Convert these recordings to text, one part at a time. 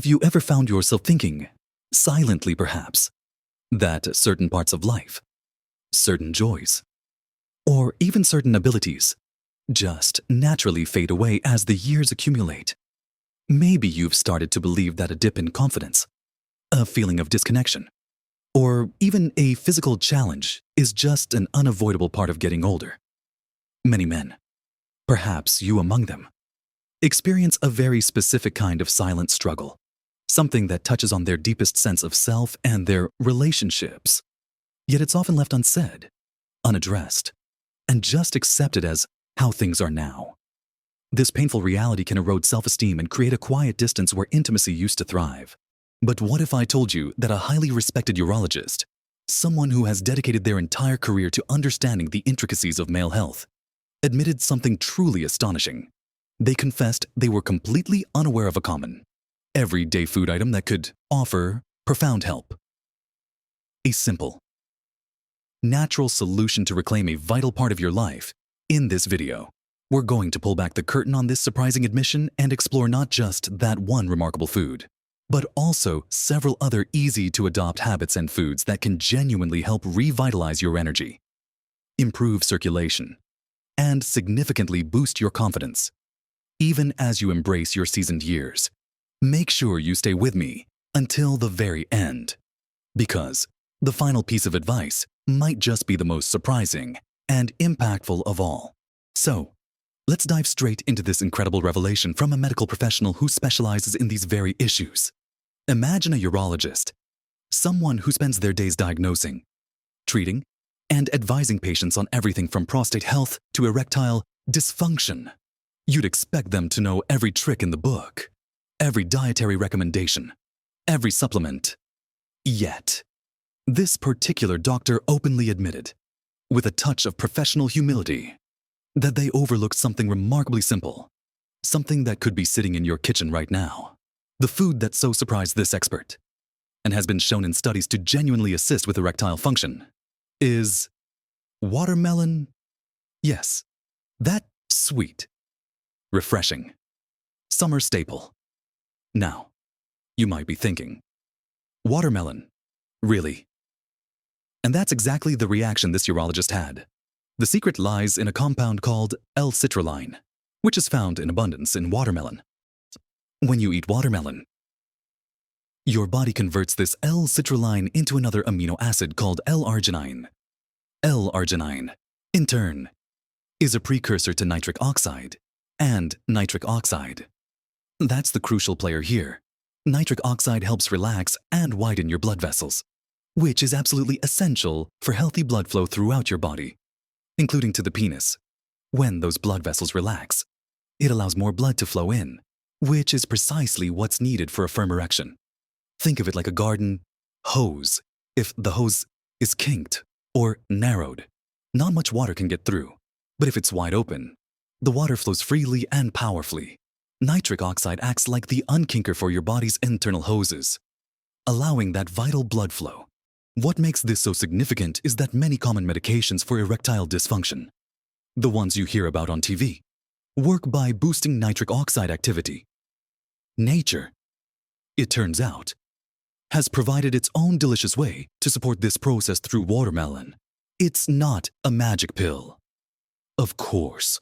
Have you ever found yourself thinking, silently perhaps, that certain parts of life, certain joys, or even certain abilities just naturally fade away as the years accumulate? Maybe you've started to believe that a dip in confidence, a feeling of disconnection, or even a physical challenge is just an unavoidable part of getting older. Many men, perhaps you among them, experience a very specific kind of silent struggle, something that touches on their deepest sense of self and their relationships. Yet it's often left unsaid, unaddressed, and just accepted as how things are now. This painful reality can erode self-esteem and create a quiet distance where intimacy used to thrive. But what if I told you that a highly respected urologist, someone who has dedicated their entire career to understanding the intricacies of male health, admitted something truly astonishing? They confessed they were completely unaware of a common, everyday food item that could offer profound help. A simple, natural solution to reclaim a vital part of your life. In this video, we're going to pull back the curtain on this surprising admission and explore not just that one remarkable food, but also several other easy-to-adopt habits and foods that can genuinely help revitalize your energy, improve circulation, and significantly boost your confidence. Even as you embrace your seasoned years, make sure you stay with me until the very end, because the final piece of advice might just be the most surprising and impactful of all. So, let's dive straight into this incredible revelation from a medical professional who specializes in these very issues. Imagine a urologist, someone who spends their days diagnosing, treating, and advising patients on everything from prostate health to erectile dysfunction. You'd expect them to know every trick in the book, every dietary recommendation, every supplement. Yet, this particular doctor openly admitted, with a touch of professional humility, that they overlooked something remarkably simple, something that could be sitting in your kitchen right now. The food that so surprised this expert, and has been shown in studies to genuinely assist with erectile function, is watermelon. Yes, that sweet, refreshing, summer staple. Now, you might be thinking, watermelon, really? And that's exactly the reaction this urologist had. The secret lies in a compound called L-citrulline, which is found in abundance in watermelon. When you eat watermelon, your body converts this L-citrulline into another amino acid called L-arginine. L-arginine, in turn, is a precursor to nitric oxide and nitric oxide. That's the crucial player here. Nitric oxide helps relax and widen your blood vessels, which is absolutely essential for healthy blood flow throughout your body, including to the penis. When those blood vessels relax, it allows more blood to flow in, which is precisely what's needed for a firm erection. Think of it like a garden hose. If the hose is kinked or narrowed, not much water can get through. But if it's wide open, the water flows freely and powerfully. Nitric oxide acts like the unkinker for your body's internal hoses, allowing that vital blood flow. What makes this so significant is that many common medications for erectile dysfunction, the ones you hear about on TV, work by boosting nitric oxide activity. Nature, it turns out, has provided its own delicious way to support this process through watermelon. It's not a magic pill, of course,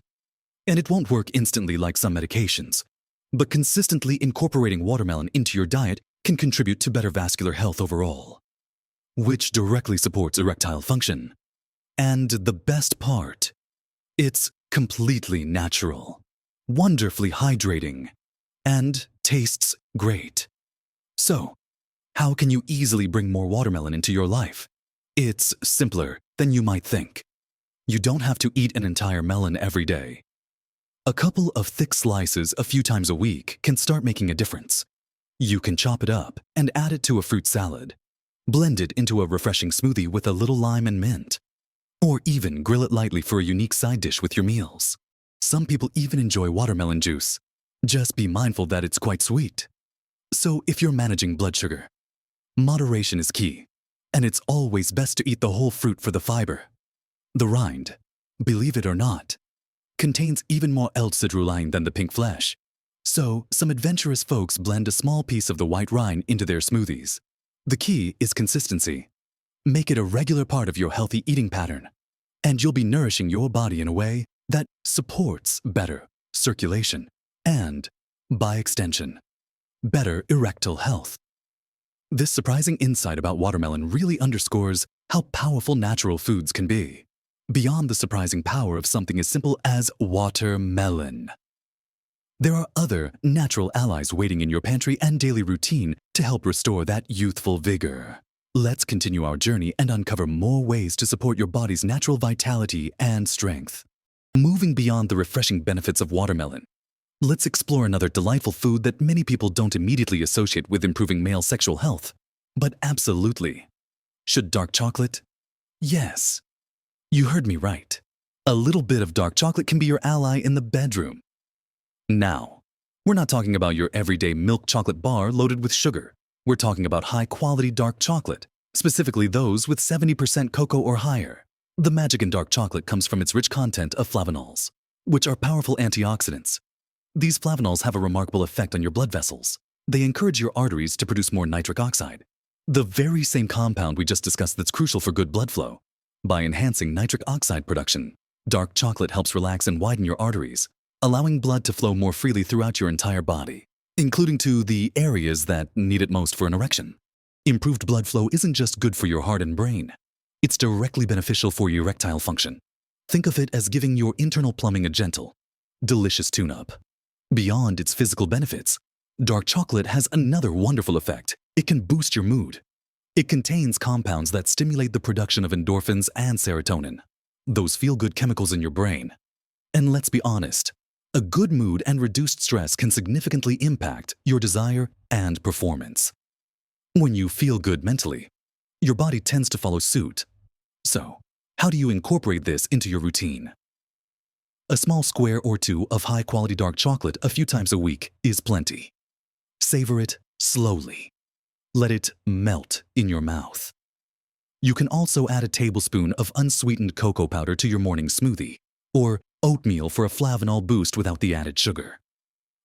and it won't work instantly like some medications, but consistently incorporating watermelon into your diet can contribute to better vascular health overall, which directly supports erectile function. And the best part, it's completely natural, wonderfully hydrating, and tastes great. So, how can you easily bring more watermelon into your life? It's simpler than you might think. You don't have to eat an entire melon every day. A couple of thick slices a few times a week can start making a difference. You can chop it up and add it to a fruit salad, blend it into a refreshing smoothie with a little lime and mint, or even grill it lightly for a unique side dish with your meals. Some people even enjoy watermelon juice. Just be mindful that it's quite sweet. So if you're managing blood sugar, moderation is key, and it's always best to eat the whole fruit for the fiber. The rind, believe it or not, contains even more L-citrulline than the pink flesh, So, some adventurous folks blend a small piece of the white rind into their smoothies. The key is consistency. Make it a regular part of your healthy eating pattern, and you'll be nourishing your body in a way that supports better circulation and, by extension, better erectile health. This surprising insight about watermelon really underscores how powerful natural foods can be, beyond the surprising power of something as simple as watermelon. There are other natural allies waiting in your pantry and daily routine to help restore that youthful vigor. Let's continue our journey and uncover more ways to support your body's natural vitality and strength. Moving beyond the refreshing benefits of watermelon, let's explore another delightful food that many people don't immediately associate with improving male sexual health. But absolutely. Should dark chocolate? Yes. You heard me right. A little bit of dark chocolate can be your ally in the bedroom. Now, we're not talking about your everyday milk chocolate bar loaded with sugar. We're talking about high-quality dark chocolate, specifically those with 70% cocoa or higher. The magic in dark chocolate comes from its rich content of flavonols, which are powerful antioxidants. These flavonols have a remarkable effect on your blood vessels. They encourage your arteries to produce more nitric oxide, the very same compound we just discussed that's crucial for good blood flow. By enhancing nitric oxide production, dark chocolate helps relax and widen your arteries, allowing blood to flow more freely throughout your entire body, including to the areas that need it most for an erection. Improved blood flow isn't just good for your heart and brain. It's directly beneficial for your erectile function. Think of it as giving your internal plumbing a gentle, delicious tune-up. Beyond its physical benefits, dark chocolate has another wonderful effect. It can boost your mood. It contains compounds that stimulate the production of endorphins and serotonin, those feel-good chemicals in your brain. And let's be honest, a good mood and reduced stress can significantly impact your desire and performance. When you feel good mentally, your body tends to follow suit. So, how do you incorporate this into your routine? A small square or two of high-quality dark chocolate a few times a week is plenty. Savor it slowly. Let it melt in your mouth. You can also add a tablespoon of unsweetened cocoa powder to your morning smoothie, or oatmeal for a flavanol boost without the added sugar.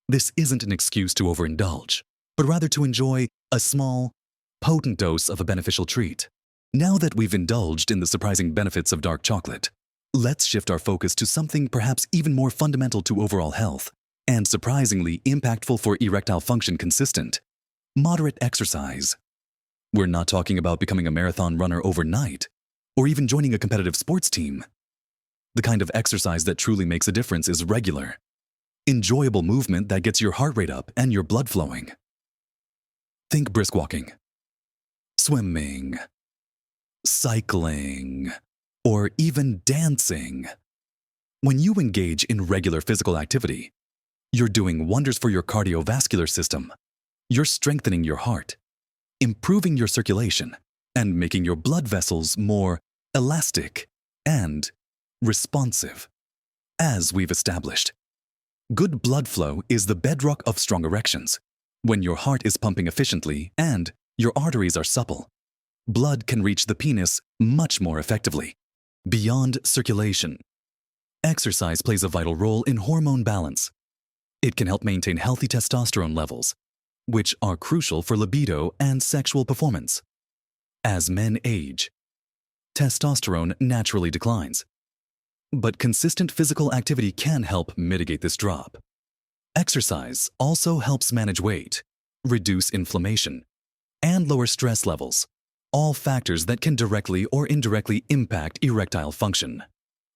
This isn't an excuse to overindulge, but rather to enjoy a small, potent dose of a beneficial treat. Now that we've indulged in the surprising benefits of dark chocolate, let's shift our focus to something perhaps even more fundamental to overall health and surprisingly impactful for erectile function: consistent, moderate exercise. We're not talking about becoming a marathon runner overnight or even joining a competitive sports team. The kind of exercise that truly makes a difference is regular, enjoyable movement that gets your heart rate up and your blood flowing. Think brisk walking, swimming, cycling, or even dancing. When you engage in regular physical activity, you're doing wonders for your cardiovascular system. You're strengthening your heart, improving your circulation, and making your blood vessels more elastic and responsive. As we've established, good blood flow is the bedrock of strong erections. When your heart is pumping efficiently and your arteries are supple, blood can reach the penis much more effectively. Beyond circulation, exercise plays a vital role in hormone balance. It can help maintain healthy testosterone levels, which are crucial for libido and sexual performance. As men age, testosterone naturally declines, but consistent physical activity can help mitigate this drop. Exercise also helps manage weight, reduce inflammation, and lower stress levels, all factors that can directly or indirectly impact erectile function.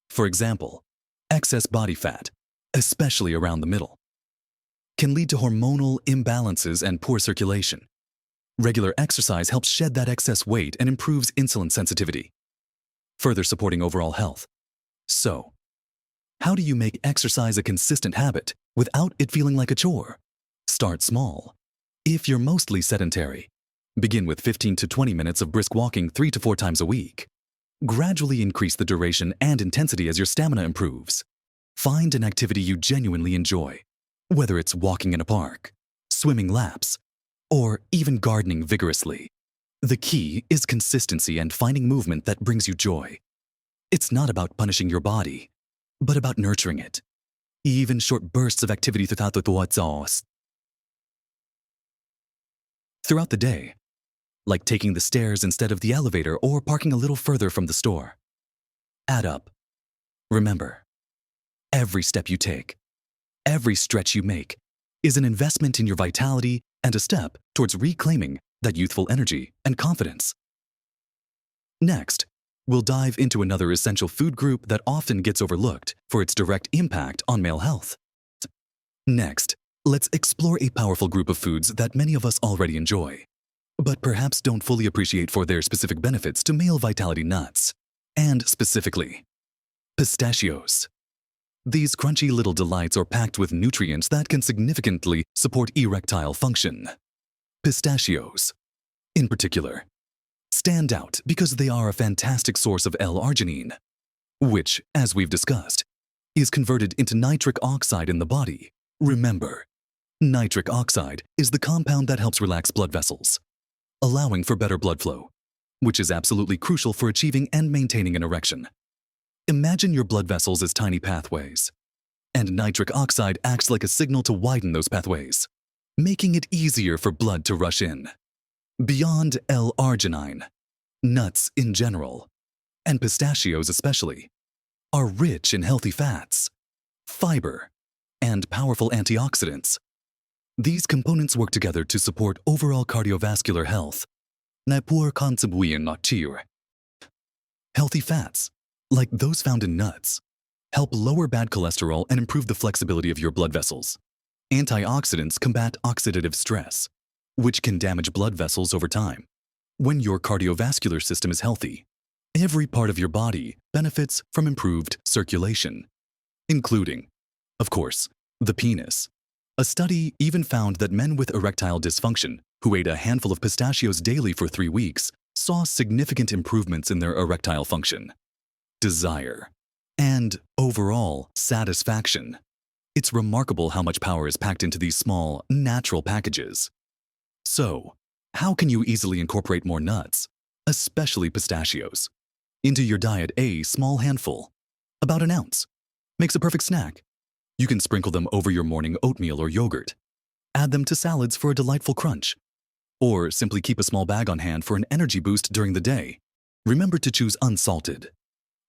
For example, excess body fat, especially around the middle, can lead to hormonal imbalances and poor circulation. Regular exercise helps shed that excess weight and improves insulin sensitivity, further supporting overall health. So, how do you make exercise a consistent habit without it feeling like a chore? Start small. If you're mostly sedentary, begin with 15 to 20 minutes of brisk walking 3 to 4 times a week. Gradually increase the duration and intensity as your stamina improves. Find an activity you genuinely enjoy, whether it's walking in a park, swimming laps, or even gardening vigorously. The key is consistency and finding movement that brings you joy. It's not about punishing your body, but about nurturing it. even short bursts of activity throughout the day, like taking the stairs instead of the elevator or parking a little further from the store, add up. Remember, every step you take, every stretch you make, is an investment in your vitality and a step towards reclaiming that youthful energy and confidence. Next, we'll dive into another essential food group that often gets overlooked for its direct impact on male health. Next, let's explore a powerful group of foods that many of us already enjoy, but perhaps don't fully appreciate for their specific benefits to male vitality: nuts, and specifically, pistachios. These crunchy little delights are packed with nutrients that can significantly support erectile function. Pistachios, in particular, stand out because they are a fantastic source of L-arginine, which, as we've discussed, is converted into nitric oxide in the body. Remember, nitric oxide is the compound that helps relax blood vessels, allowing for better blood flow, which is absolutely crucial for achieving and maintaining an erection. Imagine your blood vessels as tiny pathways, and nitric oxide acts like a signal to widen those pathways, making it easier for blood to rush in. Beyond L-arginine, nuts in general, and pistachios especially, are rich in healthy fats, fiber, and powerful antioxidants. These components work together to support overall cardiovascular health. Healthy fats, like those found in nuts, help lower bad cholesterol and improve the flexibility of your blood vessels. Antioxidants combat oxidative stress, which can damage blood vessels over time. When your cardiovascular system is healthy, every part of your body benefits from improved circulation, including, of course, the penis. A study even found that men with erectile dysfunction who ate a handful of pistachios daily for 3 weeks saw significant improvements in their erectile function, desire, and overall satisfaction. It's remarkable how much power is packed into these small, natural packages. So, how can you easily incorporate more nuts, especially pistachios, into your diet? A small handful, about an ounce, makes a perfect snack. You can sprinkle them over your morning oatmeal or yogurt, add them to salads for a delightful crunch, or simply keep a small bag on hand for an energy boost during the day. Remember to choose unsalted,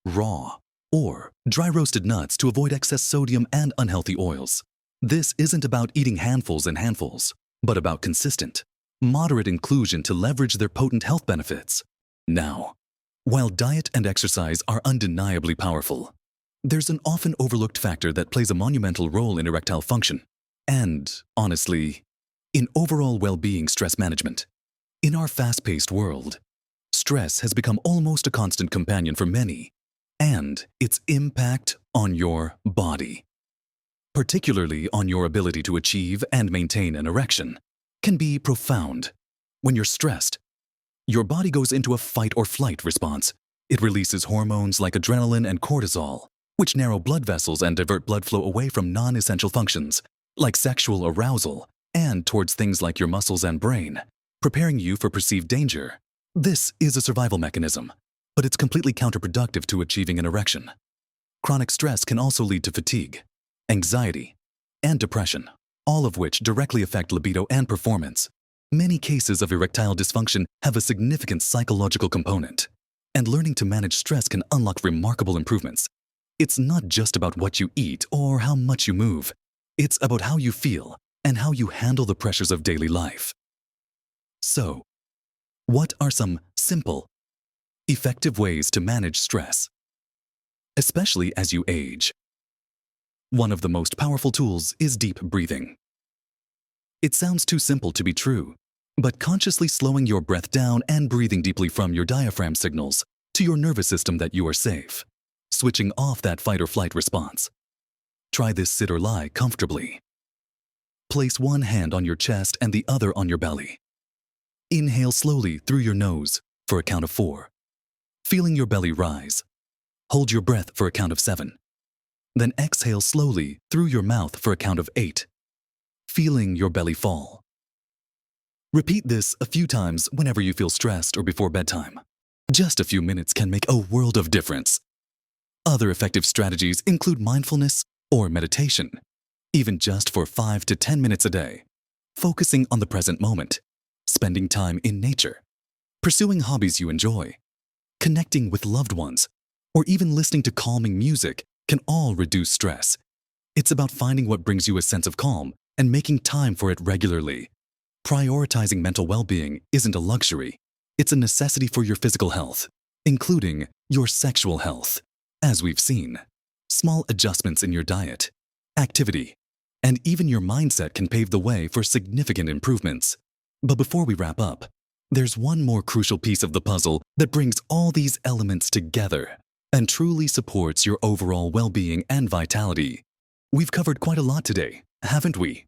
raw, or dry roasted nuts to avoid excess sodium and unhealthy oils. This isn't about eating handfuls and handfuls, but about consistent, moderate inclusion to leverage their potent health benefits. Now, while diet and exercise are undeniably powerful, there's an often overlooked factor that plays a monumental role in erectile function and, honestly, in overall well-being: stress management. In our fast-paced world, stress has become almost a constant companion for many, and its impact on your body, particularly on your ability to achieve and maintain an erection, can be profound. When you're stressed, your body goes into a fight or flight response. It releases hormones like adrenaline and cortisol, which narrow blood vessels and divert blood flow away from non-essential functions, like sexual arousal, and towards things like your muscles and brain, preparing you for perceived danger. This is a survival mechanism, but it's completely counterproductive to achieving an erection. Chronic stress can also lead to fatigue, anxiety, and depression, all of which directly affect libido and performance. Many cases of erectile dysfunction have a significant psychological component, and learning to manage stress can unlock remarkable improvements. It's not just about what you eat or how much you move. It's about how you feel and how you handle the pressures of daily life. So, what are some simple, effective ways to manage stress, especially as you age? One of the most powerful tools is deep breathing. It sounds too simple to be true, but consciously slowing your breath down and breathing deeply from your diaphragm signals to your nervous system that you are safe, switching off that fight or flight response. Try this sit or lie comfortably. Place one hand on your chest and the other on your belly. Inhale slowly through your nose for a count of 4, feeling your belly rise. Hold your breath for a count of 7. Then exhale slowly through your mouth for a count of 8, feeling your belly fall. Repeat this a few times whenever you feel stressed or before bedtime. Just a few minutes can make a world of difference. Other effective strategies include mindfulness, or meditation, even just for 5 to 10 minutes a day, focusing on the present moment, spending time in nature, pursuing hobbies you enjoy, connecting with loved ones, or even listening to calming music can all reduce stress. It's about finding what brings you a sense of calm and making time for it regularly. Prioritizing mental well-being isn't a luxury, it's a necessity for your physical health, including your sexual health. As we've seen, small adjustments in your diet, activity, and even your mindset can pave the way for significant improvements. But before we wrap up, there's one more crucial piece of the puzzle that brings all these elements together and truly supports your overall well-being and vitality. We've covered quite a lot today, haven't we?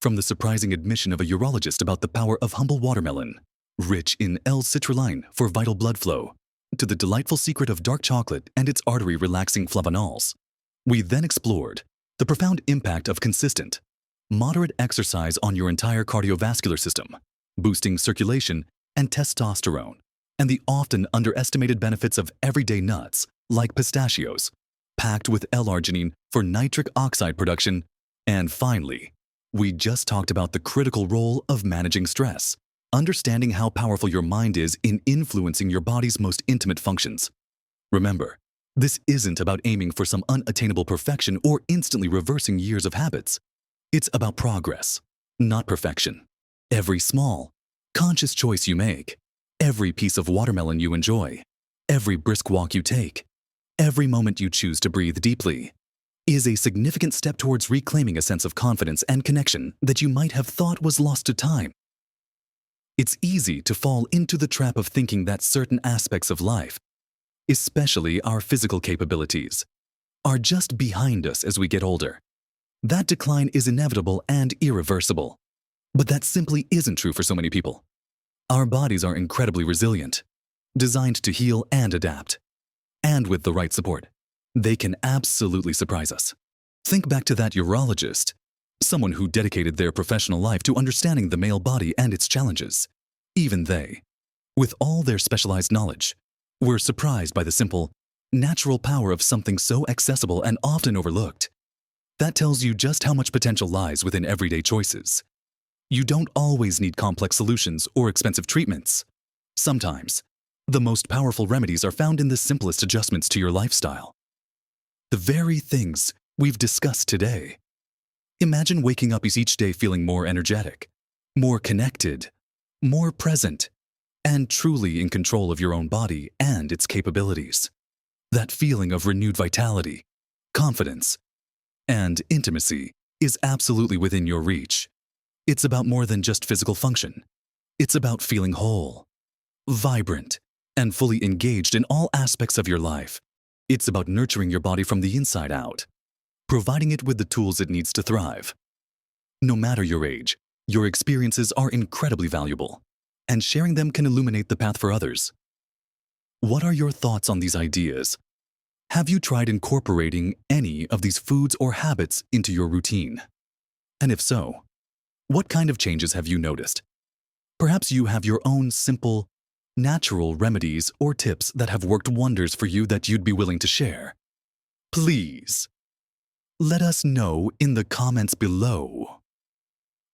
From the surprising admission of a urologist about the power of humble watermelon, rich in L-citrulline for vital blood flow, to the delightful secret of dark chocolate and its artery-relaxing flavanols. We then explored the profound impact of consistent, moderate exercise on your entire cardiovascular system, boosting circulation and testosterone, and the often underestimated benefits of everyday nuts like pistachios, packed with L-arginine for nitric oxide production. And finally, we just talked about the critical role of managing stress, understanding how powerful your mind is in influencing your body's most intimate functions. Remember, this isn't about aiming for some unattainable perfection or instantly reversing years of habits. It's about progress, not perfection. Every small, conscious choice you make, every piece of watermelon you enjoy, every brisk walk you take, every moment you choose to breathe deeply, is a significant step towards reclaiming a sense of confidence and connection that you might have thought was lost to time. It's easy to fall into the trap of thinking that certain aspects of life, especially our physical capabilities, are just behind us as we get older. That decline is inevitable and irreversible. But that simply isn't true for so many people. Our bodies are incredibly resilient, designed to heal and adapt. And with the right support, they can absolutely surprise us. Think back to that urologist, someone who dedicated their professional life to understanding the male body and its challenges. Even they, with all their specialized knowledge, were surprised by the simple, natural power of something so accessible and often overlooked. That tells you just how much potential lies within everyday choices. You don't always need complex solutions or expensive treatments. Sometimes, the most powerful remedies are found in the simplest adjustments to your lifestyle. The very things we've discussed today. Imagine waking up each day feeling more energetic, more connected, more present, and truly in control of your own body and its capabilities. That feeling of renewed vitality, confidence, and intimacy is absolutely within your reach. It's about more than just physical function. It's about feeling whole, vibrant, and fully engaged in all aspects of your life. It's about nurturing your body from the inside out, providing it with the tools it needs to thrive. No matter your age, your experiences are incredibly valuable, and sharing them can illuminate the path for others. What are your thoughts on these ideas? Have you tried incorporating any of these foods or habits into your routine? And if so, what kind of changes have you noticed? Perhaps you have your own simple, natural remedies or tips that have worked wonders for you that you'd be willing to share. Please, let us know in the comments below.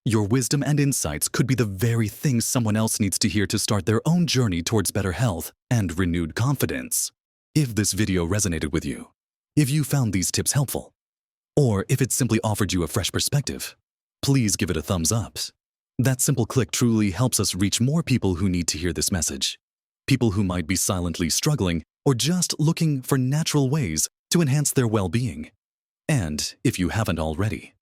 Your wisdom and insights could be the very thing someone else needs to hear to start their own journey towards better health and renewed confidence. If this video resonated with you, if you found these tips helpful, or if it simply offered you a fresh perspective, please give it a thumbs up. That simple click truly helps us reach more people who need to hear this message. People who might be silently struggling or just looking for natural ways to enhance their well-being. And if you haven't already,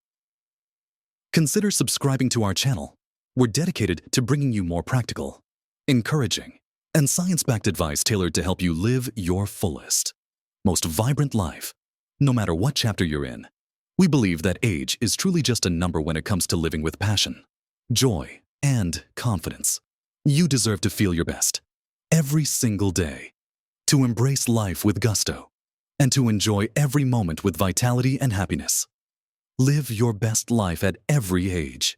consider subscribing to our channel. We're dedicated to bringing you more practical, encouraging, and science-backed advice tailored to help you live your fullest, most vibrant life, no matter what chapter you're in. We believe that age is truly just a number when it comes to living with passion, joy, and confidence. You deserve to feel your best every single day, to embrace life with gusto, and to enjoy every moment with vitality and happiness. Live your best life at every age.